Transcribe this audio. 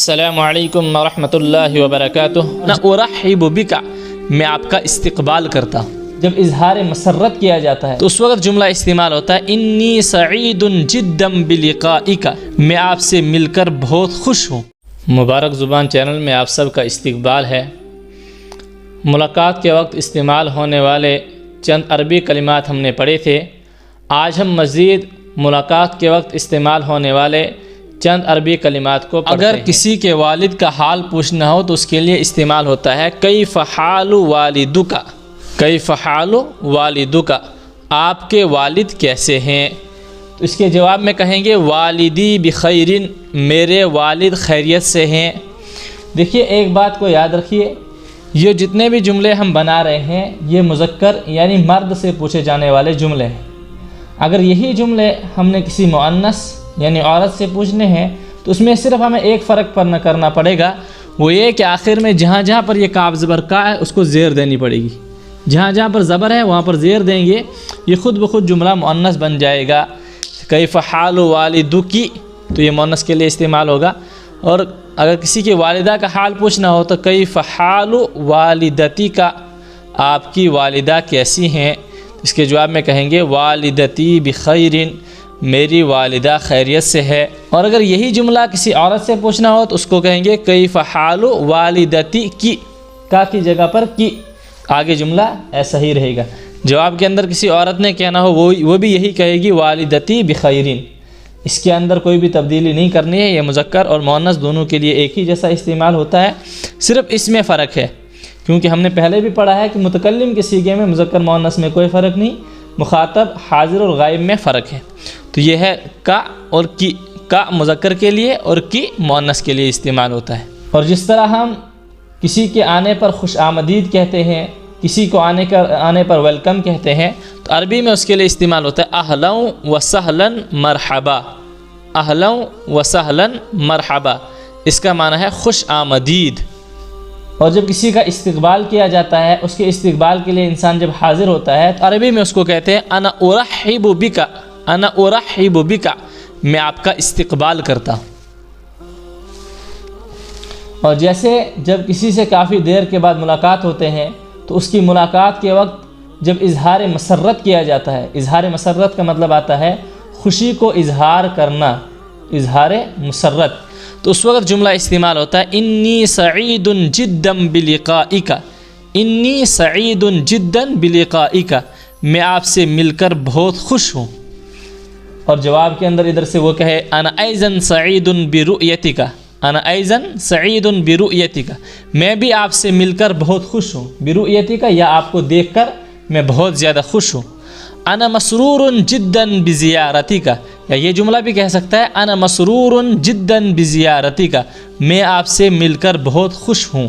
السلام علیکم ورحمۃ اللہ وبرکاتہ۔ ارحب بک، میں آپ کا استقبال کرتا ہوں۔ جب اظہار مسرت کیا جاتا ہے تو اس وقت جملہ استعمال ہوتا ہے انی سعید جدا بلقائک، میں آپ سے مل کر بہت خوش ہوں۔ مبارک زبان چینل میں آپ سب کا استقبال ہے۔ ملاقات کے وقت استعمال ہونے والے چند عربی کلمات ہم نے پڑھے تھے۔ آج ہم مزید ملاقات کے وقت استعمال ہونے والے چند عربی کلمات کو پڑھتے ہیں۔ اگر کسی کے والد کا حال پوچھنا ہو تو اس کے لیے استعمال ہوتا ہے کیف حال والدک، کیف حال والدک، آپ کے والد کیسے ہیں؟ تو اس کے جواب میں کہیں گے والدی بخیر، میرے والد خیریت سے ہیں۔ دیکھیے ایک بات کو یاد رکھیے، یہ جتنے بھی جملے ہم بنا رہے ہیں یہ مذکر یعنی مرد سے پوچھے جانے والے جملے ہیں۔ اگر یہی جملے ہم نے کسی مؤنث یعنی عورت سے پوچھنے ہیں تو اس میں صرف ہمیں ایک فرق پر نہ کرنا پڑے گا، وہ یہ کہ آخر میں جہاں جہاں پر یہ کاف زبر کا ہے اس کو زیر دینی پڑے گی، جہاں جہاں پر زبر ہے وہاں پر زیر دیں گے، یہ خود بخود جملہ مؤنث بن جائے گا۔ کیف حال والدکی تو یہ مؤنث کے لیے استعمال ہوگا، اور اگر کسی کے والدہ کا حال پوچھنا ہو تو کیف حال والدتی کا، آپ کی والدہ کیسی ہیں؟ اس کے جواب میں کہیں گے والدتی بخیر، میری والدہ خیریت سے ہے۔ اور اگر یہی جملہ کسی عورت سے پوچھنا ہو تو اس کو کہیں گے کیف حال والدتی کی، کا کی جگہ پر کی، آگے جملہ ایسا ہی رہے گا۔ جواب کے اندر کسی عورت نے کہنا ہو وہ بھی یہی کہے گی والدتی بخیرین، اس کے اندر کوئی بھی تبدیلی نہیں کرنی ہے۔ یہ مذکر اور مؤنث دونوں کے لیے ایک ہی جیسا استعمال ہوتا ہے، صرف اس میں فرق ہے، کیونکہ ہم نے پہلے بھی پڑھا ہے کہ متکلم کے صیغے میں مذکر مؤنث میں کوئی فرق نہیں، مخاطب حاضر اور غائب میں فرق ہے۔ تو یہ ہے کا اور کی، کا مذکر کے لیے اور کی مؤنث کے لیے استعمال ہوتا ہے۔ اور جس طرح ہم کسی کے آنے پر خوش آمدید کہتے ہیں، کسی کو آنے پر ویلکم کہتے ہیں، تو عربی میں اس کے لیے استعمال ہوتا ہے اہلا و سہلا مرحبا، اہلا و سہلا مرحبا، اس کا معنی ہے خوش آمدید۔ اور جب کسی کا استقبال کیا جاتا ہے، اس کے استقبال کے لیے انسان جب حاضر ہوتا ہے تو عربی میں اس کو کہتے ہیں انا ارحب بک، انا ارحب بک، میں آپ کا استقبال کرتا ہوں۔ اور جیسے جب کسی سے کافی دیر کے بعد ملاقات ہوتے ہیں تو اس کی ملاقات کے وقت جب اظہار مسرت کیا جاتا ہے، اظہار مسرت کا مطلب آتا ہے خوشی کو اظہار کرنا، اظہار مسرت، تو اس وقت جملہ استعمال ہوتا ہے انی سعید جدا بلقائک، انی سعید جدا بلقائک، میں آپ سے مل کر بہت خوش ہوں۔ اور جواب کے اندر ادھر سے وہ کہے انا ایضا سعید برؤیتک، انا ایضا سعید برؤیتک، میں بھی آپ سے مل کر بہت خوش ہوں، برؤیتک یا آپ کو دیکھ کر میں بہت زیادہ خوش ہوں۔ انا مسرور جدا بزیارتک، یا یہ جملہ بھی کہہ سکتا ہے انا مسرور جدا بزیارتک، میں آپ سے مل کر بہت خوش ہوں۔